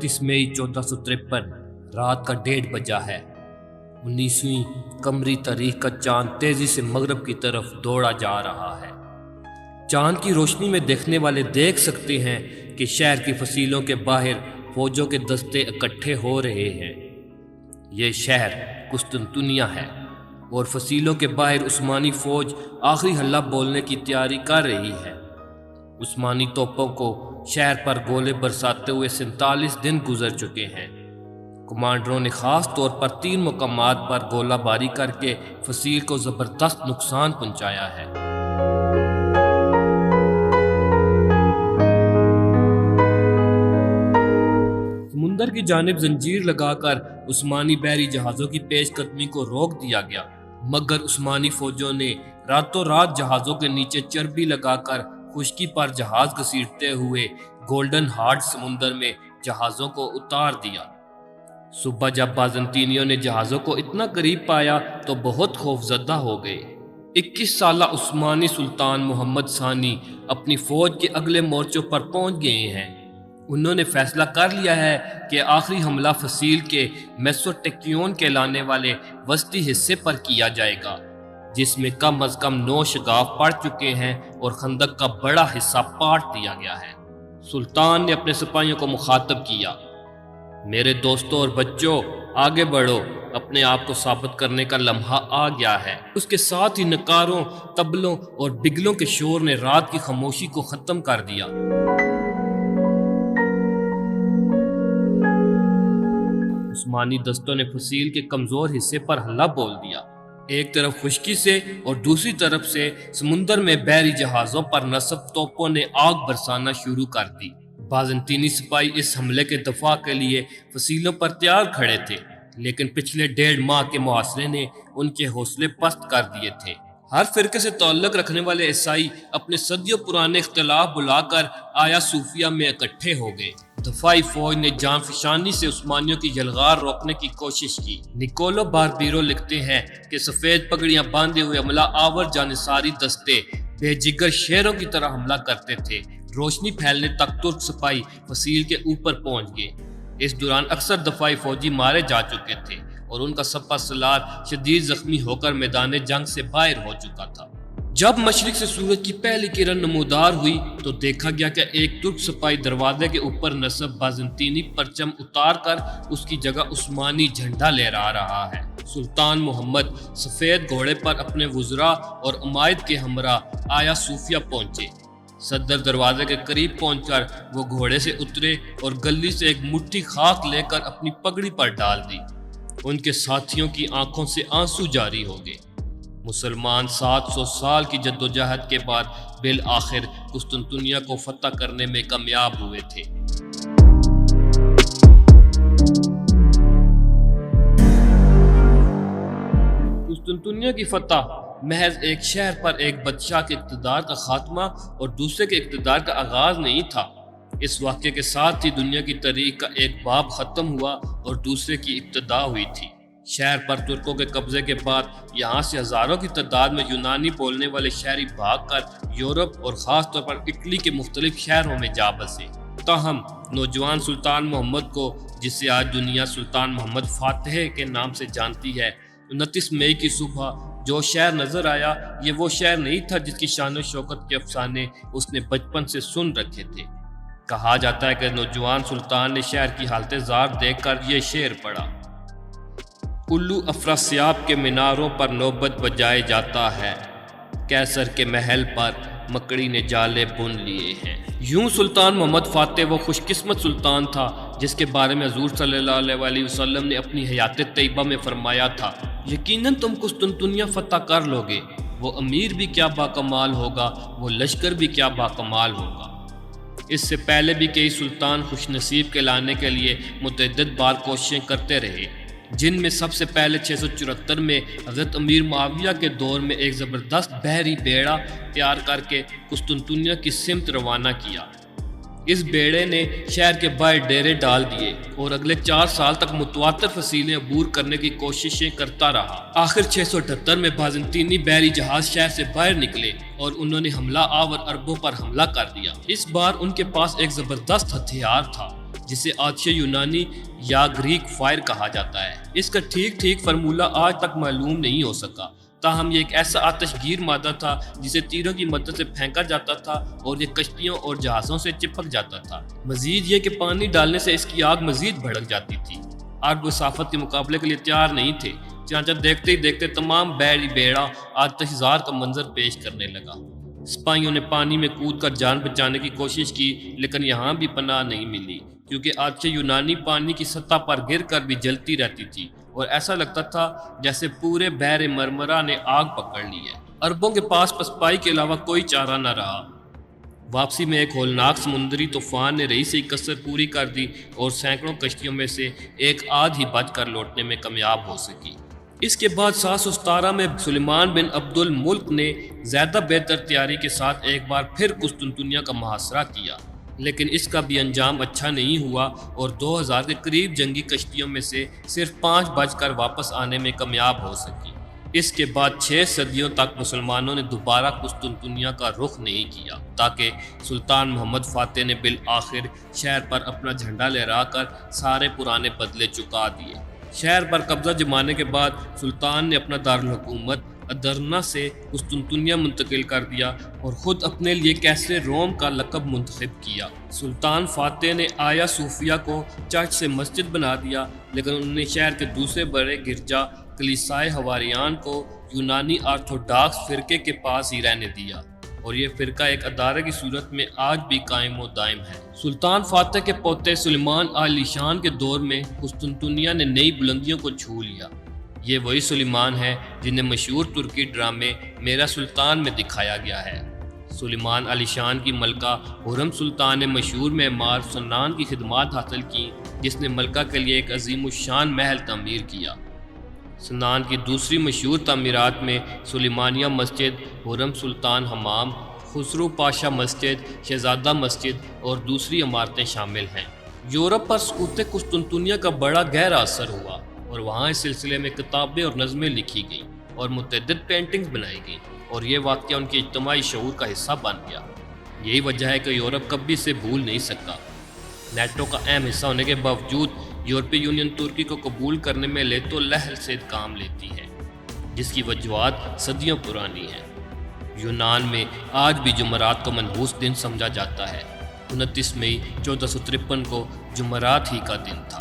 29 مئی 1453 رات کا 1:30 بجا ہے۔ 19ویں قمری تاریخ کا چاند تیزی سے مغرب کی طرف دوڑا جا رہا ہے۔ چاند کی روشنی میں دیکھنے والے دیکھ سکتے ہیں کہ شہر کی فصیلوں کے باہر فوجوں کے دستے اکٹھے ہو رہے ہیں۔ یہ شہر قسطنطنیہ ہے اور فصیلوں کے باہر عثمانی فوج آخری حلہ بولنے کی تیاری کر رہی ہے۔ عثمانی توپوں کو شہر پر گولے برساتے ہوئے 47 دن گزر چکے ہیں۔ کمانڈروں نے خاص طور پر 3 مقامات پر گولہ باری کر کے فصیل کو زبردست نقصان پہنچایا ہے۔ سمندر کی جانب زنجیر لگا کر عثمانی بحری جہازوں کی پیش قدمی کو روک دیا گیا، مگر عثمانی فوجوں نے راتوں رات جہازوں کے نیچے چربی لگا کر خشکی پر جہاز گھسیٹتے ہوئے گولڈن ہارٹ سمندر میں جہازوں کو اتار دیا۔ صبح جب بازنطینیوں نے جہازوں کو اتنا قریب پایا تو بہت خوفزدہ ہو گئے۔ 21 سالہ عثمانی سلطان محمد ثانی اپنی فوج کے اگلے مورچوں پر پہنچ گئے ہیں۔ انہوں نے فیصلہ کر لیا ہے کہ آخری حملہ فصیل کے میسوٹیکیون کہلانے والے وسطی حصے پر کیا جائے گا، جس میں کم از کم 9 شگاف پڑ چکے ہیں اور خندق کا بڑا حصہ پاٹ دیا گیا ہے۔ سلطان نے اپنے سپاہیوں کو مخاطب کیا: میرے دوستوں اور بچوں، آگے بڑھو، اپنے آپ کو ثابت کرنے کا لمحہ آ گیا ہے۔ اس کے ساتھ ہی نکاروں، طبلوں اور بگلوں کے شور نے رات کی خاموشی کو ختم کر دیا۔ عثمانی دستوں نے فصیل کے کمزور حصے پر حملہ بول دیا۔ ایک طرف خشکی سے اور دوسری طرف سے سمندر میں بحری جہازوں پر نصب توپوں نے آگ برسانا شروع کر دی۔ بازنطینی سپاہی اس حملے کے دفاع کے لیے فصیلوں پر تیار کھڑے تھے، لیکن پچھلے 1.5 ماہ کے محاصرے نے ان کے حوصلے پست کر دیے تھے۔ ہر فرقے سے تعلق رکھنے والے عیسائی اپنے صدیوں پرانے اختلاف بلا کر آیا صوفیہ میں اکٹھے ہو گئے۔ دفاعی فوج نے جان فشانی سے عثمانیوں کی یلغار روکنے کی کوشش کی۔ نکولو باربیرو لکھتے ہیں کہ سفید پگڑیاں باندھے ہوئے عملہ آور جانصاری دستے بے جگر شیروں کی طرح حملہ کرتے تھے۔ روشنی پھیلنے تک ترک سپاہی فصیل کے اوپر پہنچ گئے۔ اس دوران اکثر دفاعی فوجی مارے جا چکے تھے اور ان کا سپہ سالار شدید زخمی ہو کر میدان جنگ سے باہر ہو چکا تھا۔ جب مشرق سے سورج کی پہلی کرن نمودار ہوئی تو دیکھا گیا کہ ایک ترک سپاہی دروازے کے اوپر نصب بازنطینی پرچم اتار کر اس کی جگہ عثمانی جھنڈا لہرا رہا ہے۔ سلطان محمد سفید گھوڑے پر اپنے وزراء اور عمائد کے ہمراہ آیا صوفیہ پہنچے۔ صدر دروازے کے قریب پہنچ کر وہ گھوڑے سے اترے اور گلی سے ایک مٹھی خاک لے کر اپنی پگڑی پر ڈال دی۔ ان کے ساتھیوں کی آنکھوں سے آنسو جاری ہو گئے۔ مسلمان 700 سال کی جدوجہد کے بعد بالآخر قسطنطنیہ کو فتح کرنے میں کامیاب ہوئے تھے۔ قسطنطنیہ کی فتح محض ایک شہر پر ایک بادشاہ کے اقتدار کا خاتمہ اور دوسرے کے اقتدار کا آغاز نہیں تھا۔ اس واقعے کے ساتھ ہی دنیا کی تاریخ کا ایک باب ختم ہوا اور دوسرے کی ابتدا ہوئی تھی۔ شہر پر ترکوں کے قبضے کے بعد یہاں سے ہزاروں کی تعداد میں یونانی بولنے والے شہری بھاگ کر یورپ اور خاص طور پر اٹلی کے مختلف شہروں میں جا بسے۔ تاہم نوجوان سلطان محمد کو، جسے آج دنیا سلطان محمد فاتح کے نام سے جانتی ہے، 29 مئی کی صبح جو شہر نظر آیا یہ وہ شہر نہیں تھا جس کی شان و شوکت کے افسانے اس نے بچپن سے سن رکھے تھے۔ کہا جاتا ہے کہ نوجوان سلطان نے شہر کی حالت زار دیکھ کر یہ شعر پڑھا: الو افراسیاب کے میناروں پر نوبت بجائے جاتا ہے، کیسر کے محل پر مکڑی نے جالے بن لیے ہیں۔ یوں سلطان محمد فاتح وہ خوش قسمت سلطان تھا جس کے بارے میں حضور صلی اللہ علیہ وسلم نے اپنی حیات طیبہ میں فرمایا تھا: یقیناً تم قسطنطنیہ فتح کر لو گے، وہ امیر بھی کیا باکمال ہوگا، وہ لشکر بھی کیا باکمال ہوگا۔ اس سے پہلے بھی کئی سلطان خوش نصیب کہلانے کے لیے متعدد بار کوششیں کرتے رہے، جن میں سب سے پہلے 674 میں حضرت امیر معاویہ کے دور میں ایک زبردست بحری بیڑا تیار کر کے قسطنطنیہ کی سمت روانہ کیا۔ اس بیڑے نے شہر کے باہر ڈیرے ڈال دیے اور اگلے 4 سال تک متواتر فصیلیں عبور کرنے کی کوششیں کرتا رہا۔ آخر 678 میں بازنطینی بحری جہاز شہر سے باہر نکلے اور انہوں نے حملہ آور عربوں پر حملہ کر دیا۔ اس بار ان کے پاس ایک زبردست ہتھیار تھا، جسے آتش یونانی یا گریک فائر کہا جاتا ہے۔ اس کا ٹھیک فارمولہ آج تک معلوم نہیں ہو سکا، تاہم یہ ایک ایسا آتش گیر مادہ تھا جسے تیروں کی مدد سے پھینکا جاتا تھا اور یہ کشتیوں اور جہازوں سے چپک جاتا تھا۔ مزید یہ کہ پانی ڈالنے سے اس کی آگ مزید بھڑک جاتی تھی۔ آگ مسافت کے مقابلے کے لیے تیار نہیں تھے، چنانچہ دیکھتے ہی دیکھتے تمام بیڑا آتش زار کا منظر پیش کرنے لگا۔ سپاہیوں نے پانی میں کود کر جان بچانے کی کوشش کی، لیکن یہاں بھی پناہ نہیں ملی، کیونکہ آتش یونانی پانی کی سطح پر گر کر بھی جلتی رہتی تھی اور ایسا لگتا تھا جیسے پورے بحر مرمرا نے آگ پکڑ لی ہے۔ عربوں کے پاس پسپائی کے علاوہ کوئی چارہ نہ رہا۔ واپسی میں ایک ہولناک سمندری طوفان نے رہی سے کسر پوری کر دی اور سینکڑوں کشتیوں میں سے ایک آدھ ہی بچ کر لوٹنے میں کامیاب ہو سکی۔ اس کے بعد 717 میں سلیمان بن عبد الملک نے زیادہ بہتر تیاری کے ساتھ ایک بار پھر قسطنطنیہ کا محاصرہ کیا، لیکن اس کا بھی انجام اچھا نہیں ہوا اور 2000 کے قریب جنگی کشتیوں میں سے صرف 5 بچ کر واپس آنے میں کامیاب ہو سکی۔ اس کے بعد 6 صدیوں تک مسلمانوں نے دوبارہ قسطنطنیہ کا رخ نہیں کیا، تاکہ سلطان محمد فاتح نے بالآخر شہر پر اپنا جھنڈا لہرا کر سارے پرانے بدلے چکا دیے۔ شہر پر قبضہ جمانے کے بعد سلطان نے اپنا دارالحکومت ادرنا سے قسطنطنیہ منتقل کر دیا اور خود اپنے لیے کیسر روم کا لقب منتخب کیا۔ سلطان فاتح نے آیا صوفیہ کو چرچ سے مسجد بنا دیا، لیکن انہوں نے شہر کے دوسرے بڑے گرجا کلیسائے حواریان کو یونانی آرتھوڈاکس فرقے کے پاس ہی رہنے دیا، اور یہ فرقہ ایک ادارے کی صورت میں آج بھی قائم و دائم ہے۔ سلطان فاتح کے پوتے سلیمان عالی شان کے دور میں قسطنطنیہ نے نئی بلندیوں کو چھو لیا۔ یہ وہی سلیمان ہے جنہیں مشہور ترکی ڈرامے میرا سلطان میں دکھایا گیا ہے۔ سلیمان علی شان کی ملکہ خرم سلطان نے مشہور معمار سنان کی خدمات حاصل کی، جس نے ملکہ کے لیے ایک عظیم الشان محل تعمیر کیا۔ سنان کی دوسری مشہور تعمیرات میں سلیمانیہ مسجد، خرم سلطان حمام، خسرو پاشا مسجد، شہزادہ مسجد اور دوسری عمارتیں شامل ہیں۔ یورپ پر سقوط قسطنطنیہ کا بڑا گہرا اثر ہوا اور وہاں اس سلسلے میں کتابیں اور نظمیں لکھی گئیں اور متعدد پینٹنگز بنائی گئیں، اور یہ واقعہ ان کے اجتماعی شعور کا حصہ بن گیا۔ یہی وجہ ہے کہ یورپ کبھی سے بھول نہیں سکا۔ نیٹو کا اہم حصہ ہونے کے باوجود یورپی یونین ترکی کو قبول کرنے میں لیتو لہل سے کام لیتی ہے، جس کی وجوہات صدیوں پرانی ہیں۔ یونان میں آج بھی جمعرات کو منحوس دن سمجھا جاتا ہے۔ 29 مئی 1453 کو جمعرات ہی کا دن تھا۔